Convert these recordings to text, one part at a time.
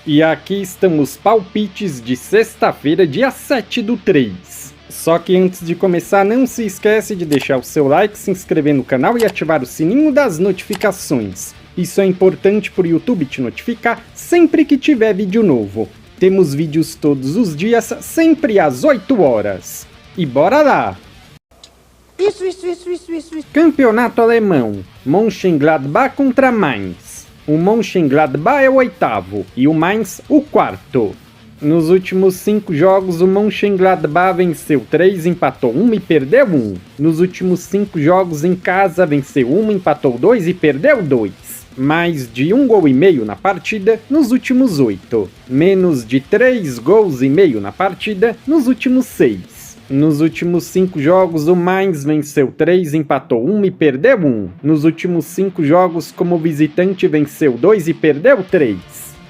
E aqui estão os palpites de sexta-feira, dia 7/3. Só que antes de começar, não se esquece de deixar o seu like, se inscrever no canal e ativar o sininho das notificações. Isso é importante para o YouTube te notificar sempre que tiver vídeo novo. Temos vídeos todos os dias, sempre às 8 horas. E bora lá! Isso. Campeonato alemão, Mönchengladbach contra Mainz. O Mönchengladbach é o oitavo e o Mainz o quarto. Nos últimos 5 jogos, o Mönchengladbach venceu 3, empatou 1 e perdeu 1. Nos últimos 5 jogos em casa, venceu 1, empatou 2 e perdeu 2. Mais de 1 gol e meio na partida nos últimos 8. Menos de 3 gols e meio na partida nos últimos 6. Nos últimos 5 jogos, o Mainz venceu 3, empatou 1 e perdeu 1. Nos últimos 5 jogos, como visitante, venceu 2 e perdeu 3.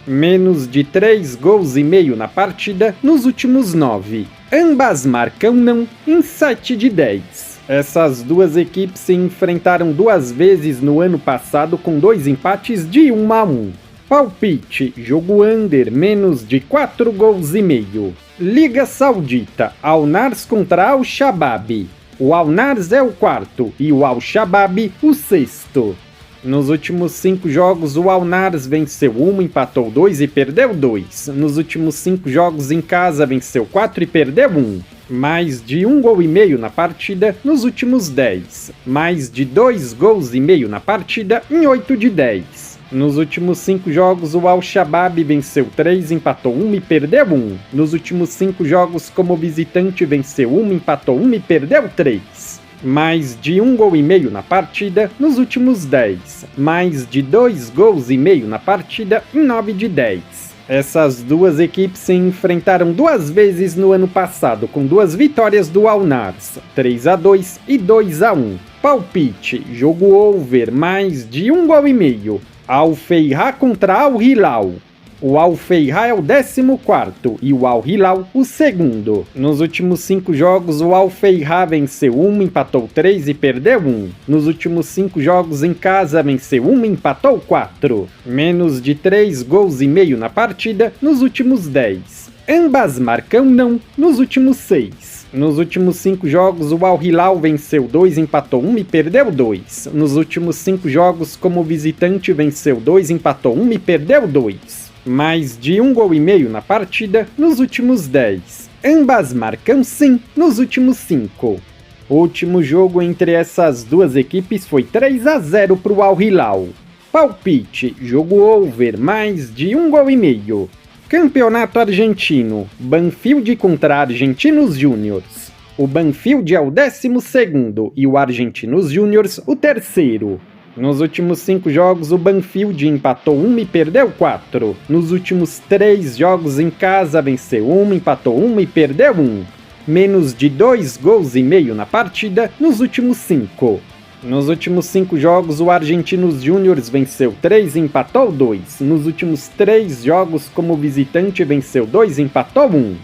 Menos de 3 gols e meio na partida nos últimos 9. Ambas marcam não em 7 de 10. Essas duas equipes se enfrentaram 2 vezes no ano passado com 2 empates de 1-1. Palpite, jogo under, menos de 4 gols e meio. Liga Saudita, Al-Nars contra Al-Shabaab. O Al-Nars é o quarto e o Al-Shabaab o sexto. Nos últimos 5 jogos, o Al-Nars venceu 1, empatou 2 e perdeu 2. Nos últimos 5 jogos em casa, venceu 4 e perdeu 1. Mais de 1 gol e meio na partida nos últimos 10. Mais de 2 gols e meio na partida em 8 de 10. Nos últimos 5 jogos, o Al-Shabaab venceu 3, empatou 1 e perdeu 1. Nos últimos 5 jogos, como visitante, venceu 1, empatou 1 e perdeu 3. Mais de 1 gol e meio na partida nos últimos 10. Mais de 2 gols e meio na partida em 9 de 10. Essas duas equipes se enfrentaram 2 vezes no ano passado, com 2 vitórias do Al-Nars, 3-2 e 2-1. Palpite, jogo over, mais de 1 gol e meio. Al-Feiha contra Al-Hilal. O Al-Feiha é o 14º e o Al-Hilal o segundo. Nos últimos 5 jogos, o Al-Feiha venceu 1, empatou 3 e perdeu 1. Nos últimos 5 jogos em casa, venceu 1 e empatou 4. Menos de 3 gols e meio na partida nos últimos 10. Ambas marcam não nos últimos 6. Nos últimos 5 jogos, o Al-Hilal venceu 2, empatou 1 e perdeu 2. Nos últimos 5 jogos, como visitante, venceu 2, empatou 1 e perdeu 2. Mais de 1 gol e meio na partida nos últimos 10. Ambas marcam sim nos últimos 5. O último jogo entre essas duas equipes foi 3-0 para o Al-Hilal. Palpite, jogo over, mais de 1 gol e meio. Campeonato argentino, Banfield contra Argentinos Júniors. O Banfield é o 12º e o Argentinos Júniors o terceiro. Nos últimos 5 jogos, o Banfield empatou 1 e perdeu 4. Nos últimos 3 jogos em casa, venceu 1, empatou 1 e perdeu 1. Menos de 2 gols e meio na partida nos últimos 5. Nos últimos 5 jogos, o Argentinos Júniors venceu 3 e empatou 2. Nos últimos 3 jogos, como visitante, venceu 2 e empatou 1.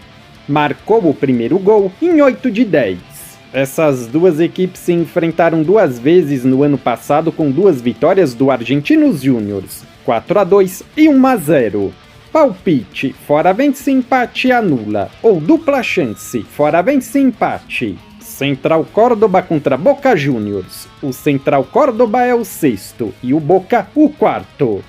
Marcou o primeiro gol em 8 de 10. Essas duas equipes se enfrentaram 2 vezes no ano passado com 2 vitórias do Argentinos Júniors, 4-2 e 1-0. Palpite, fora vence empate anula, ou dupla chance, fora vence empate. Central Córdoba contra Boca Juniors. O Central Córdoba é o 6º e o Boca o 4º.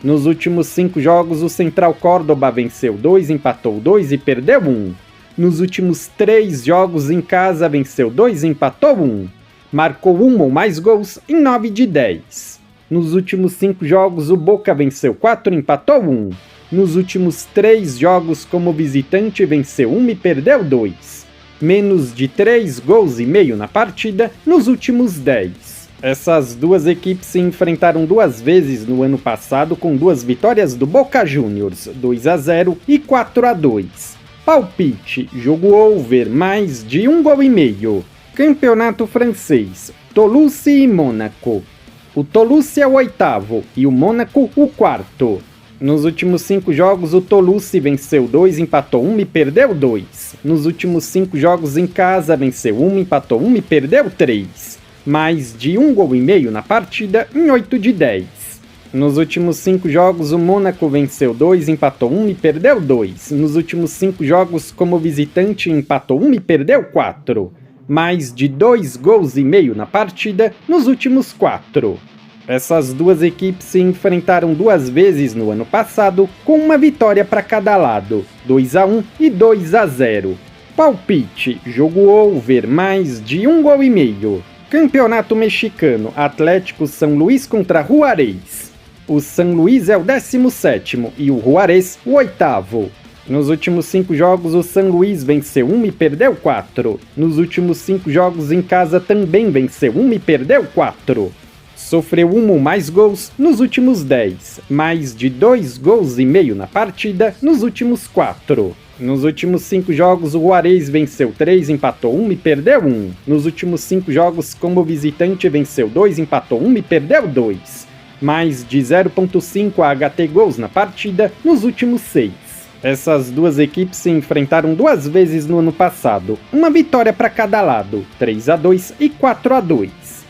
Nos últimos 5 jogos, o Central Córdoba venceu 2, empatou 2 e perdeu 1. Nos últimos 3 jogos em casa, venceu 2 e empatou 1. Marcou 1 ou mais gols em 9 de 10. Nos últimos 5 jogos, o Boca venceu 4 e empatou 1. Nos últimos 3 jogos como visitante, venceu 1 e perdeu 2. Menos de 3 gols e meio na partida nos últimos 10. Essas duas equipes se enfrentaram 2 vezes no ano passado com 2 vitórias do Boca Juniors, 2-0 e 4-2. Palpite, jogo over, mais de 1 gol e meio. Campeonato francês, Toulouse e Mônaco. O Toulouse é o 8º e o Mônaco o 4º. Nos últimos 5 jogos, o Toulouse venceu 2, empatou 1 e perdeu 2. Nos últimos 5 jogos em casa, venceu 1, empatou 1 e perdeu 3. Mais de 1 gol e meio na partida em 8 de 10. Nos últimos 5 jogos, o Mônaco venceu 2, empatou 1 e perdeu 2. Nos últimos 5 jogos, como visitante, empatou 1 e perdeu 4. Mais de 2 gols e meio na partida nos últimos 4. Essas duas equipes se enfrentaram 2 vezes no ano passado, com uma vitória para cada lado, 2-1 e 2-0. Palpite, jogo over, mais de 1 gol e meio. Campeonato Mexicano, Atlético São Luís contra Juárez. O São Luís é o 17º e o Juárez o 8º. Nos últimos 5 jogos, o São Luís venceu 1 e perdeu 4. Nos últimos 5 jogos em casa também venceu 1 e perdeu 4. Sofreu 1 ou mais gols nos últimos 10, mais de 2 gols e meio na partida nos últimos 4. Nos últimos 5 jogos, o Juárez venceu 3, empatou 1 e perdeu 1. Nos últimos 5 jogos, como visitante, venceu 2, empatou 1 e perdeu 2. Mais de 0.5 HT gols na partida nos últimos 6. Essas duas equipes se enfrentaram 2 vezes no ano passado, uma vitória para cada lado, 3-2 e 4-2.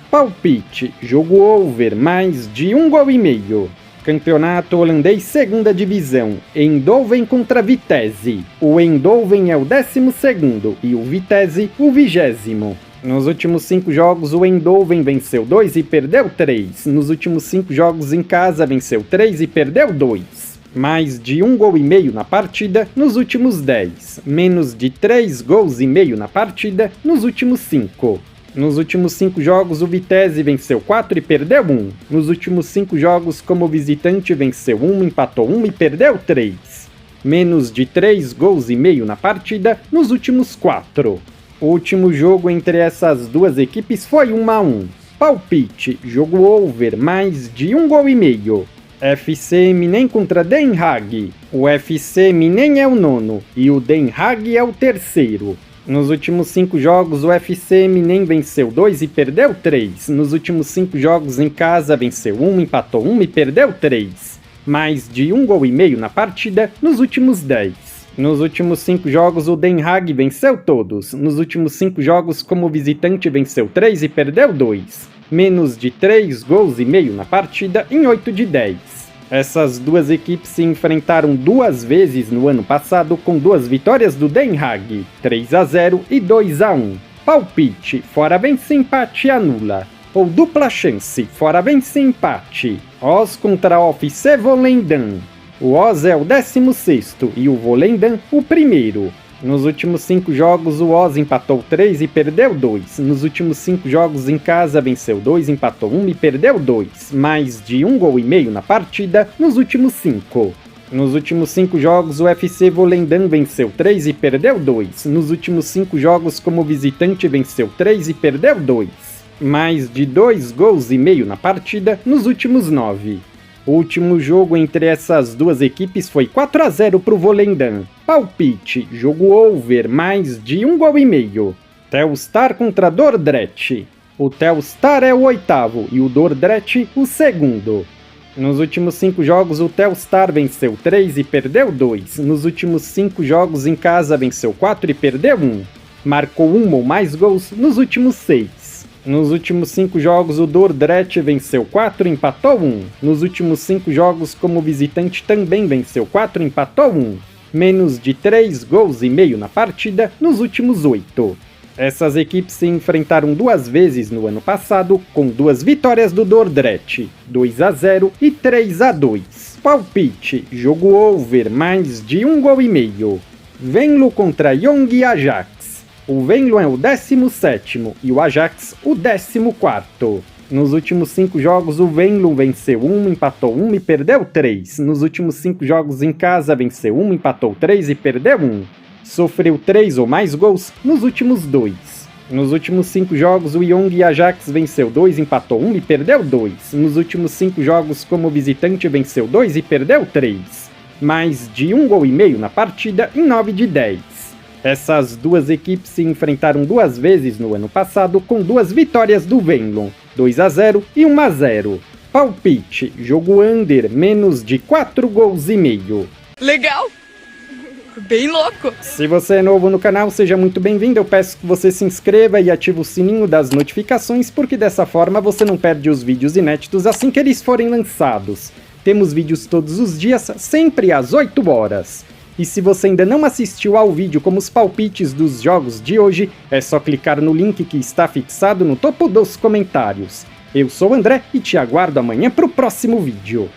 Palpite, jogo over, mais de 1 gol e meio. Campeonato holandês 2ª divisão, Eindhoven contra Vitesse. O Eindhoven é o 12º e o Vitesse o 20º. Nos últimos 5 jogos, o Eindhoven venceu 2 e perdeu 3. Nos últimos 5 jogos em casa, venceu 3 e perdeu 2. Mais de 1 gol e meio na partida nos últimos 10. Menos de 3 gols e meio na partida nos últimos 5. Nos últimos 5 jogos, o Vitesse venceu 4 e perdeu 1. Nos últimos 5 jogos, como visitante, venceu 1, empatou 1 e perdeu 3. Menos de 3 gols e meio na partida nos últimos 4. O último jogo entre essas duas equipes foi 1-1. Palpite, jogo over, mais de 1 gol e meio. FC Eminem contra Den Haag. O FC Eminem é o 9º e o Den Haag é o 3º. Nos últimos 5 jogos, o FC Eminem venceu 2 e perdeu 3. Nos últimos 5 jogos em casa, venceu 1, empatou 1 e perdeu 3. Mais de 1 gol e meio na partida nos últimos 10. Nos últimos 5 jogos, o Den Haag venceu todos. Nos últimos 5 jogos, como visitante, venceu 3 e perdeu 2. Menos de 3 gols e meio na partida em 8 de 10. Essas duas equipes se enfrentaram 2 vezes no ano passado, com 2 vitórias do Den Haag, 3-0 e 2-1. Palpite, fora vence, empate e anula. Ou dupla chance, fora vence, empate. Oz contra FC Volendam. O Oz é o 16º e o Volendam o 1º. Nos últimos 5 jogos, o Oz empatou 3 e perdeu 2. Nos últimos 5 jogos em casa, venceu 2, empatou 1 e perdeu 2. Mais de 1 gol e meio na partida nos últimos 5. Nos últimos 5 jogos, o FC Volendam venceu 3 e perdeu 2. Nos últimos 5 jogos, como visitante, venceu 3 e perdeu 2. Mais de 2 gols e meio na partida nos últimos 9. O último jogo entre essas duas equipes foi 4-0 para o Volendam. Palpite, jogo over, mais de 1 gol e meio. Telstar contra Dordrecht. O Telstar é o 8º e o Dordrecht o 2º. Nos últimos 5 jogos, o Telstar venceu 3 e perdeu 2. Nos últimos 5 jogos em casa, venceu 4 e perdeu 1. Marcou 1 ou mais gols nos últimos 6. Nos últimos 5 jogos, o Dordrecht venceu 4 e empatou 1. Nos últimos 5 jogos, como visitante, também venceu 4 e empatou 1. Menos de 3 gols e meio na partida nos últimos 8. Essas equipes se enfrentaram 2 vezes no ano passado, com 2 vitórias do Dordrecht, 2-0 e 3-2. Palpite, jogo over, mais de 1 gol e meio. Venlo contra Jong Ajax. O Venlo é o 17º e o Ajax o 14º. Nos últimos 5 jogos, o Venlo venceu 1, empatou 1 e perdeu 3. Nos últimos 5 jogos em casa, venceu 1, empatou 3 e perdeu 1. Sofreu 3 ou mais gols nos últimos 2. Nos últimos 5 jogos, o Jong Ajax venceu 2, empatou 1 e perdeu 2. Nos últimos 5 jogos, como visitante, venceu 2 e perdeu 3. Mais de 1 gol e meio na partida em 9 de 10. Essas duas equipes se enfrentaram 2 vezes no ano passado, com 2 vitórias do Venlo, 2-0 e 1-0. Palpite, jogo under, menos de 4 gols e meio. Legal! Bem louco! Se você é novo no canal, seja muito bem-vindo. Eu peço que você se inscreva e ative o sininho das notificações, porque dessa forma você não perde os vídeos inéditos assim que eles forem lançados. Temos vídeos todos os dias, sempre às 8 horas. E se você ainda não assistiu ao vídeo com os palpites dos jogos de hoje, é só clicar no link que está fixado no topo dos comentários. Eu sou o André e te aguardo amanhã para o próximo vídeo.